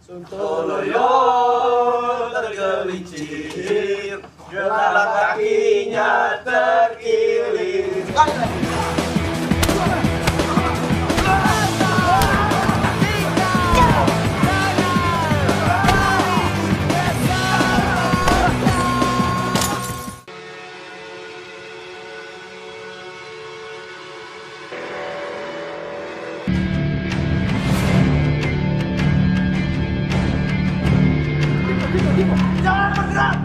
Sontoloyo tergelincir, gelang kakinya terkilir. Jangan bergerak!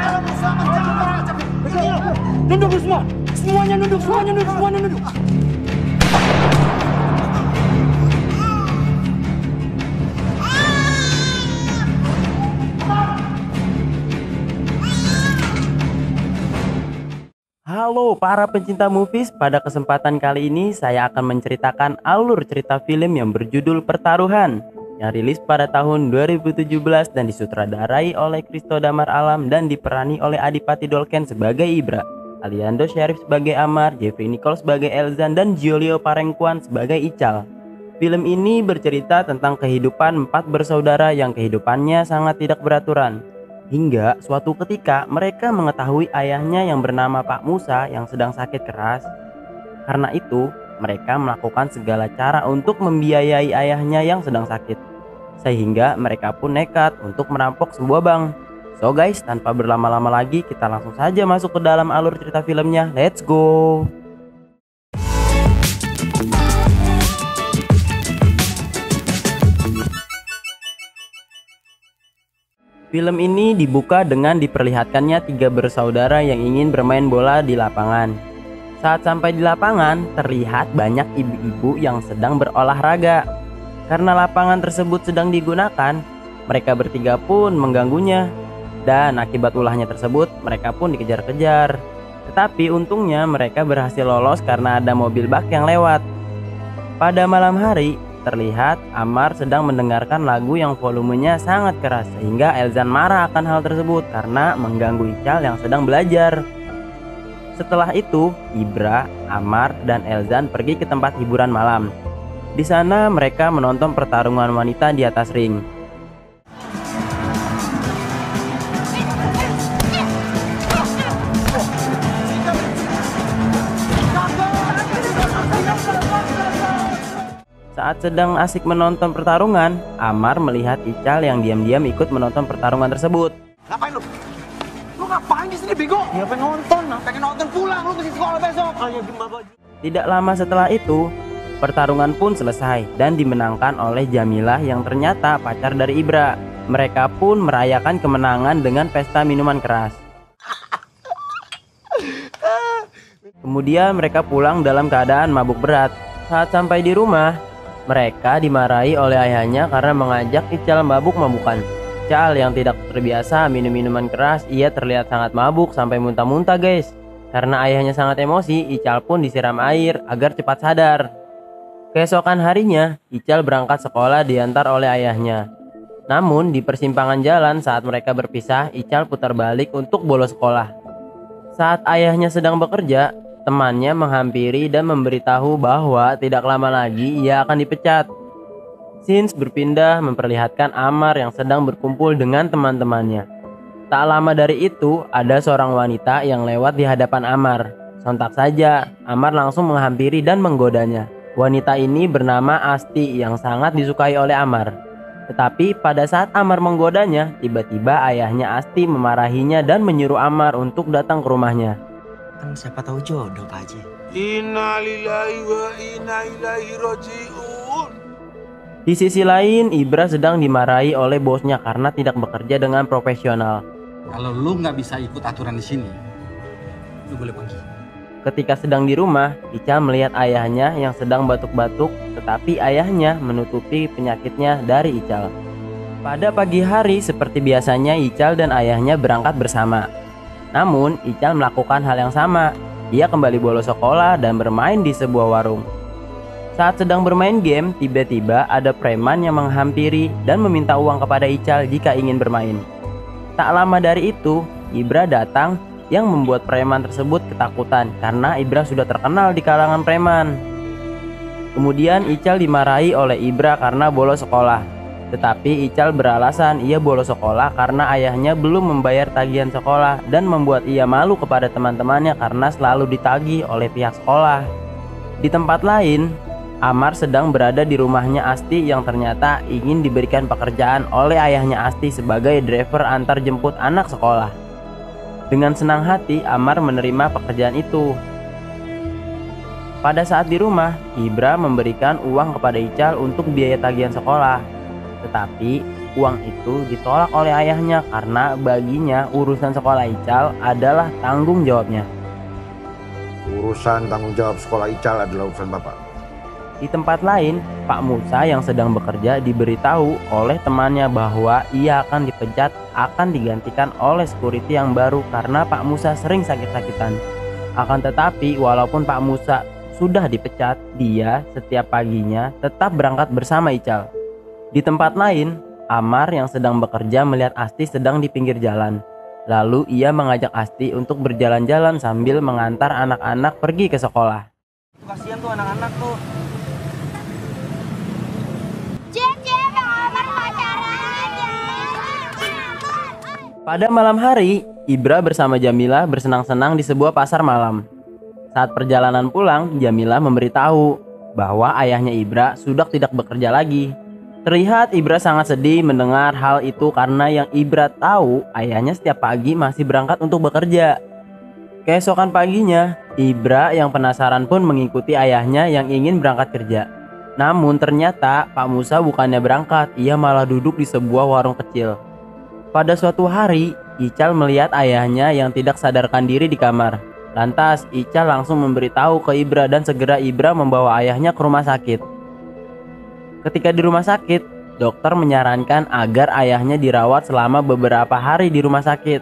Jangan bersama, jangan bergerak! Nunduk semua! Semuanya nunduk, semuanya nunduk, semuanya nunduk! Halo para pencinta movies, pada kesempatan kali ini saya akan menceritakan alur cerita film yang berjudul Pertaruhan yang rilis pada tahun 2017 dan disutradarai oleh Christo Damar Alam dan diperani oleh Adipati Dolken sebagai Ibra, Aliando Syarif sebagai Amar, Jeffrey Nicole sebagai Elzan, dan Giulio Parengkuan sebagai Ical. Film ini bercerita tentang kehidupan 4 bersaudara yang kehidupannya sangat tidak beraturan. Hingga suatu ketika mereka mengetahui ayahnya yang bernama Pak Musa yang sedang sakit keras. Karena itu mereka melakukan segala cara untuk membiayai ayahnya yang sedang sakit. Sehingga mereka pun nekat untuk merampok sebuah bank. So guys, tanpa berlama-lama lagi kita langsung saja masuk ke dalam alur cerita filmnya. Let's go. Film ini dibuka dengan diperlihatkannya 3 bersaudara yang ingin bermain bola di lapangan. Saat sampai di lapangan, terlihat banyak ibu-ibu yang sedang berolahraga. Karena lapangan tersebut sedang digunakan, mereka bertiga pun mengganggunya. Dan akibat ulahnya tersebut, mereka pun dikejar-kejar. Tetapi untungnya mereka berhasil lolos karena ada mobil bak yang lewat. Pada malam hari, terlihat Amar sedang mendengarkan lagu yang volumenya sangat keras, sehingga Elzan marah akan hal tersebut karena mengganggu Ical yang sedang belajar. Setelah itu, Ibra, Amar, dan Elzan pergi ke tempat hiburan malam. Di sana mereka menonton pertarungan wanita di atas ring. Saat sedang asik menonton pertarungan, Amar melihat Ical yang diam-diam ikut menonton pertarungan tersebut. Ngapain lu? Lu ngapain di sini, bego? Ya pengen nonton, Pengen nonton pulang, lu mesti sekolah besok. Tidak lama setelah itu, pertarungan pun selesai dan dimenangkan oleh Jamilah yang ternyata pacar dari Ibra. Mereka pun merayakan kemenangan dengan pesta minuman keras. Kemudian mereka pulang dalam keadaan mabuk berat. Saat sampai di rumah, mereka dimarahi oleh ayahnya karena mengajak Ical mabuk-mabukan. Ical yang tidak terbiasa minum minuman keras, ia terlihat sangat mabuk sampai muntah-muntah guys. Karena ayahnya sangat emosi, Ical pun disiram air agar cepat sadar. Keesokan harinya, Ical berangkat sekolah diantar oleh ayahnya. Namun di persimpangan jalan saat mereka berpisah, Ical putar balik untuk bolos sekolah. Saat ayahnya sedang bekerja, temannya menghampiri dan memberitahu bahwa tidak lama lagi ia akan dipecat. Scenes berpindah memperlihatkan Amar yang sedang berkumpul dengan teman-temannya. Tak lama dari itu, ada seorang wanita yang lewat di hadapan Amar. Sontak saja, Amar langsung menghampiri dan menggodanya. Wanita ini bernama Asti yang sangat disukai oleh Amar. Tetapi pada saat Amar menggodanya, tiba-tiba ayahnya Asti memarahinya dan menyuruh Amar untuk datang ke rumahnya. Kan siapa tahu jodoh Pak Haji. Innalillahi wa inna ilaihi raji'un. Di sisi lain, Ibra sedang dimarahi oleh bosnya karena tidak bekerja dengan profesional. Kalau lu nggak bisa ikut aturan di sini, lu boleh pergi. Ketika sedang di rumah, Ical melihat ayahnya yang sedang batuk-batuk, tetapi ayahnya menutupi penyakitnya dari Ical. Pada pagi hari seperti biasanya, Ical dan ayahnya berangkat bersama. Namun, Ical melakukan hal yang sama. Ia kembali bolos sekolah dan bermain di sebuah warung. Saat sedang bermain game, tiba-tiba ada preman yang menghampiri dan meminta uang kepada Ical jika ingin bermain. Tak lama dari itu, Ibra datang yang membuat preman tersebut ketakutan karena Ibra sudah terkenal di kalangan preman. Kemudian Ical dimarahi oleh Ibra karena bolos sekolah. Tetapi Ical beralasan ia bolos sekolah karena ayahnya belum membayar tagihan sekolah dan membuat ia malu kepada teman-temannya karena selalu ditagih oleh pihak sekolah. Di tempat lain, Amar sedang berada di rumahnya Asti yang ternyata ingin diberikan pekerjaan oleh ayahnya Asti sebagai driver antar jemput anak sekolah. Dengan senang hati, Amar menerima pekerjaan itu. Pada saat di rumah, Ibra memberikan uang kepada Ical untuk biaya tagihan sekolah. Tetapi uang itu ditolak oleh ayahnya karena baginya urusan sekolah Ical adalah tanggung jawabnya. Urusan tanggung jawab sekolah Ical adalah urusan Bapak. Di tempat lain, Pak Musa yang sedang bekerja diberitahu oleh temannya bahwa ia akan dipecat, akan digantikan oleh security yang baru karena Pak Musa sering sakit-sakitan. Akan tetapi walaupun Pak Musa sudah dipecat, dia setiap paginya tetap berangkat bersama Ical. Di tempat lain, Amar yang sedang bekerja melihat Asti sedang di pinggir jalan. Lalu ia mengajak Asti untuk berjalan-jalan sambil mengantar anak-anak pergi ke sekolah. Kasihan tuh anak-anak tuh. Pada malam hari, Ibra bersama Jamila bersenang-senang di sebuah pasar malam. Saat perjalanan pulang, Jamila memberitahu bahwa ayahnya Ibra sudah tidak bekerja lagi. Terlihat Ibra sangat sedih mendengar hal itu karena yang Ibra tahu ayahnya setiap pagi masih berangkat untuk bekerja. Keesokan paginya, Ibra yang penasaran pun mengikuti ayahnya yang ingin berangkat kerja. Namun ternyata Pak Musa bukannya berangkat, ia malah duduk di sebuah warung kecil. Pada suatu hari, Ical melihat ayahnya yang tidak sadarkan diri di kamar. Lantas Ical langsung memberitahu ke Ibra dan segera Ibra membawa ayahnya ke rumah sakit. Ketika di rumah sakit, dokter menyarankan agar ayahnya dirawat selama beberapa hari di rumah sakit.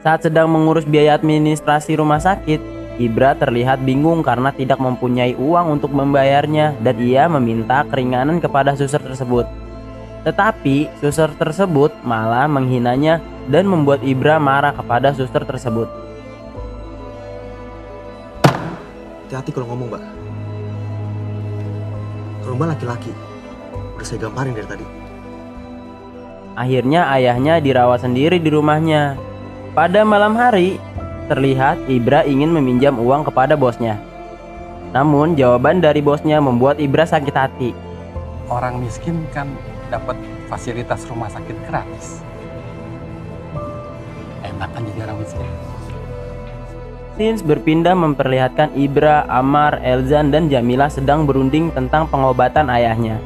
Saat sedang mengurus biaya administrasi rumah sakit, Ibra terlihat bingung karena tidak mempunyai uang untuk membayarnya dan ia meminta keringanan kepada suster tersebut. Tetapi suster tersebut malah menghinanya dan membuat Ibra marah kepada suster tersebut. Hati-hati kalau ngomong, Mbak. Kalau Mbak laki-laki, udah saya gamparin dari tadi. Akhirnya ayahnya dirawat sendiri di rumahnya. Pada malam hari, terlihat Ibra ingin meminjam uang kepada bosnya. Namun jawaban dari bosnya membuat Ibra sakit hati. Orang miskin kan dapat fasilitas rumah sakit gratis. Enak kan jadi orang miskin. Scenes berpindah memperlihatkan Ibra, Amar, Elzan, dan Jamila sedang berunding tentang pengobatan ayahnya.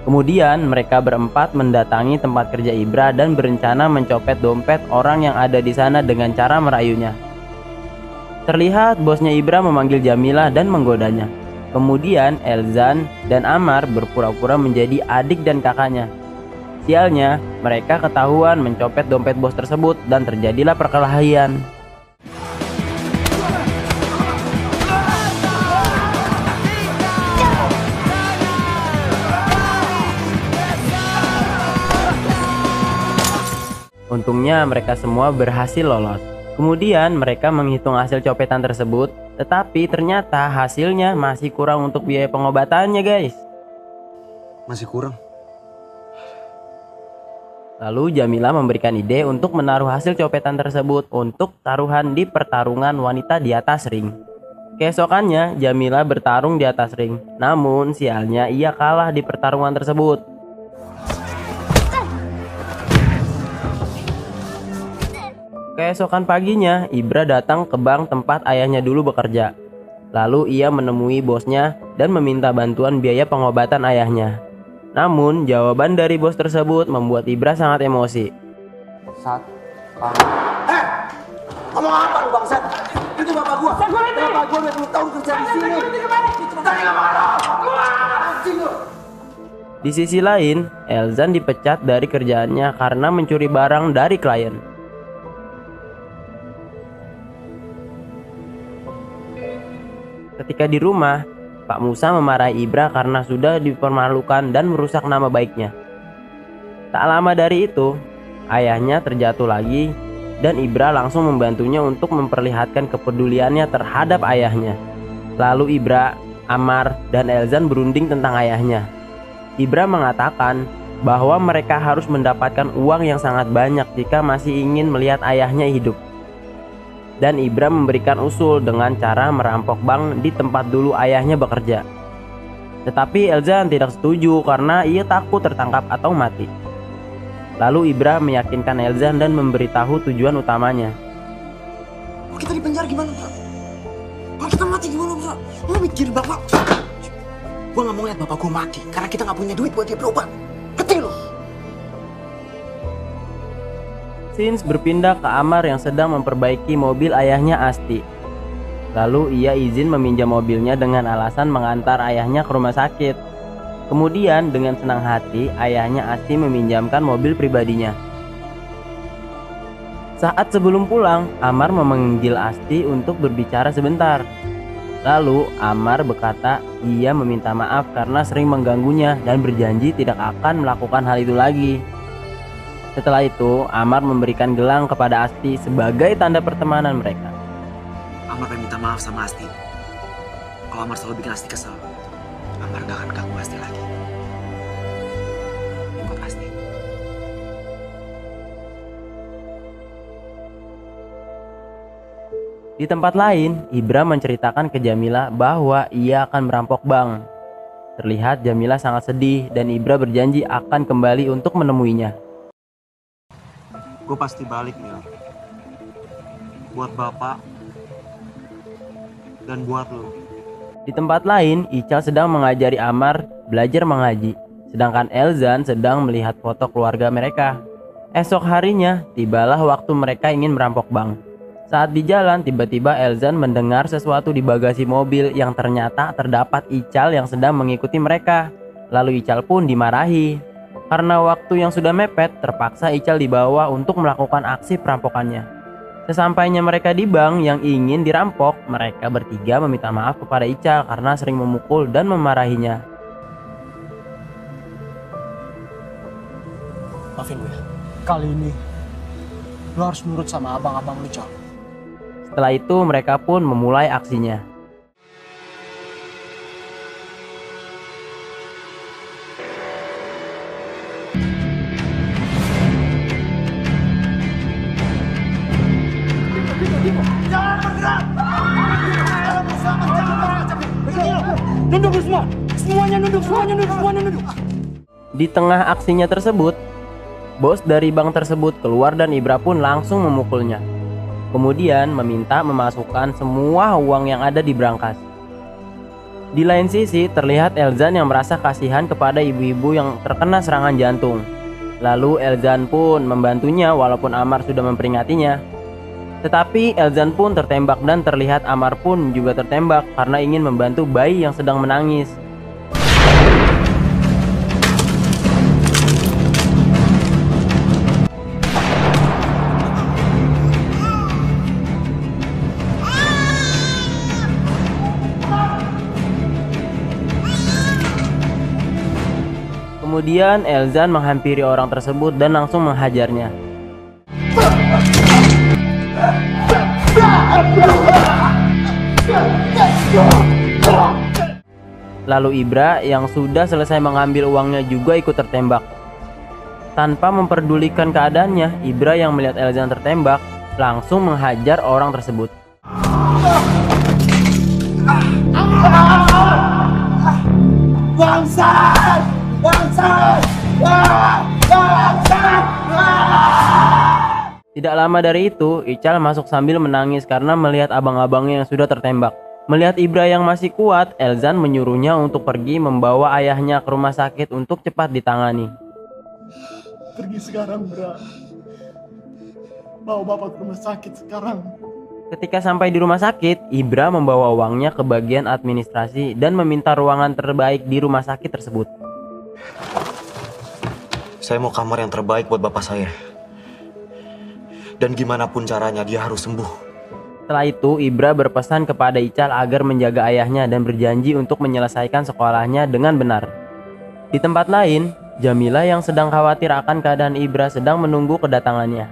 Kemudian mereka berempat mendatangi tempat kerja Ibra dan berencana mencopet dompet orang yang ada di sana dengan cara merayunya. Terlihat bosnya Ibra memanggil Jamila dan menggodanya. Kemudian Elzan dan Amar berpura-pura menjadi adik dan kakaknya. Sialnya, mereka ketahuan mencopet dompet bos tersebut dan terjadilah perkelahian. Untungnya mereka semua berhasil lolos. Kemudian mereka menghitung hasil copetan tersebut, tetapi ternyata hasilnya masih kurang untuk biaya pengobatannya, guys. Masih kurang. Lalu Jamila memberikan ide untuk menaruh hasil copetan tersebut untuk taruhan di pertarungan wanita di atas ring. Keesokannya Jamila bertarung di atas ring, namun sialnya ia kalah di pertarungan tersebut. Keesokan paginya, Ibra datang ke bank tempat ayahnya dulu bekerja. Lalu ia menemui bosnya dan meminta bantuan biaya pengobatan ayahnya. Namun, jawaban dari bos tersebut membuat Ibra sangat emosi. Ngomong apa lu bangsat? Itu bapak gua. Bapak gua udah 20 tahun kerja di sini. Tadi enggak marah. Anjing lu. Di sisi lain, Elzan dipecat dari kerjaannya karena mencuri barang dari klien. Ketika di rumah, Pak Musa memarahi Ibra karena sudah dipermalukan dan merusak nama baiknya. Tak lama dari itu, ayahnya terjatuh lagi dan Ibra langsung membantunya untuk memperlihatkan kepeduliannya terhadap ayahnya. Lalu Ibra, Amar, dan Elzan berunding tentang ayahnya. Ibra mengatakan bahwa mereka harus mendapatkan uang yang sangat banyak jika masih ingin melihat ayahnya hidup. Dan Ibra memberikan usul dengan cara merampok bank di tempat dulu ayahnya bekerja. Tetapi Elzan tidak setuju karena ia takut tertangkap atau mati. Lalu Ibra meyakinkan Elzan dan memberitahu tujuan utamanya. Kalau kita di penjara gimana, Bro? Kalau kita mati gimana, Bro? Lu mikir bapak? Gua nggak mau lihat bapak gua mati karena kita nggak punya duit buat dia berobat. Ngerti lu? Sins berpindah ke Amar yang sedang memperbaiki mobil ayahnya Asti. Lalu ia izin meminjam mobilnya dengan alasan mengantar ayahnya ke rumah sakit. Kemudian dengan senang hati ayahnya Asti meminjamkan mobil pribadinya. Saat sebelum pulang, Amar memanggil Asti untuk berbicara sebentar. Lalu Amar berkata ia meminta maaf karena sering mengganggunya dan berjanji tidak akan melakukan hal itu lagi. Setelah itu, Amar memberikan gelang kepada Asti sebagai tanda pertemanan mereka. Amar pengen minta maaf sama Asti. Kalau Amar selalu bikin Asti kesel, Amar gak akan ganggu Asti lagi. Buat Asti. Di tempat lain, Ibra menceritakan ke Jamila bahwa ia akan merampok bank. Terlihat Jamila sangat sedih dan Ibra berjanji akan kembali untuk menemuinya. Gue pasti balik, Mil. Buat bapak dan buat lu. Di tempat lain, Ical sedang mengajari Amar belajar mengaji, sedangkan Elzan sedang melihat foto keluarga mereka. Esok harinya, tibalah waktu mereka ingin merampok bank. Saat di jalan, tiba-tiba Elzan mendengar sesuatu di bagasi mobil yang ternyata terdapat Ical yang sedang mengikuti mereka. Lalu Ical pun dimarahi. Karena waktu yang sudah mepet, terpaksa Ical dibawa untuk melakukan aksi perampokannya. Sesampainya mereka di bank yang ingin dirampok, mereka bertiga meminta maaf kepada Ical karena sering memukul dan memarahinya. Maafin gue ya. Kali ini lu harus nurut sama abang-abang lu, Cal. Setelah itu mereka pun memulai aksinya. Jangan bergerak! Nunduk lu semua! Semuanya nunduk, semuanya nunduk! Di tengah aksinya tersebut, bos dari bank tersebut keluar dan Ibra pun langsung memukulnya. Kemudian meminta memasukkan semua uang yang ada di brankas. Di lain sisi terlihat Elzan yang merasa kasihan kepada ibu-ibu yang terkena serangan jantung. Lalu Elzan pun membantunya walaupun Amar sudah memperingatinya. Tetapi Elzan pun tertembak dan terlihat Amar pun juga tertembak karena ingin membantu bayi yang sedang menangis. Kemudian Elzan menghampiri orang tersebut dan langsung menghajarnya. Lalu Ibra yang sudah selesai mengambil uangnya juga ikut tertembak. Tanpa memperdulikan keadaannya, Ibra yang melihat Elzan tertembak langsung menghajar orang tersebut. Bangsat! Bangsat! Bangsat! Tidak lama dari itu, Ical masuk sambil menangis karena melihat abang-abangnya yang sudah tertembak. Melihat Ibra yang masih kuat, Elzan menyuruhnya untuk pergi membawa ayahnya ke rumah sakit untuk cepat ditangani. Pergi sekarang, Bra. Bawa bapak ke rumah sakit sekarang. Ketika sampai di rumah sakit, Ibra membawa uangnya ke bagian administrasi dan meminta ruangan terbaik di rumah sakit tersebut. Saya mau kamar yang terbaik buat bapak saya. Dan gimana pun caranya dia harus sembuh. Setelah itu, Ibra berpesan kepada Ical agar menjaga ayahnya dan berjanji untuk menyelesaikan sekolahnya dengan benar. Di tempat lain, Jamila yang sedang khawatir akan keadaan Ibra sedang menunggu kedatangannya.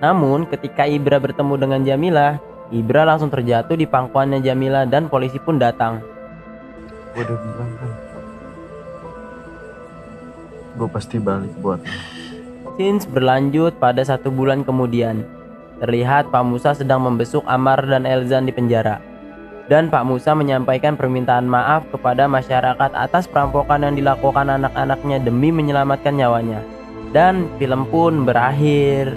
Namun, ketika Ibra bertemu dengan Jamila, Ibra langsung terjatuh di pangkuannya Jamila dan polisi pun datang. Gue udah bilang kan. gue pasti balik buat lo. Scenes berlanjut pada 1 bulan kemudian. Terlihat Pak Musa sedang membesuk Amar dan Elzan di penjara. Dan Pak Musa menyampaikan permintaan maaf kepada masyarakat atas perampokan yang dilakukan anak-anaknya demi menyelamatkan nyawanya. Dan film pun berakhir.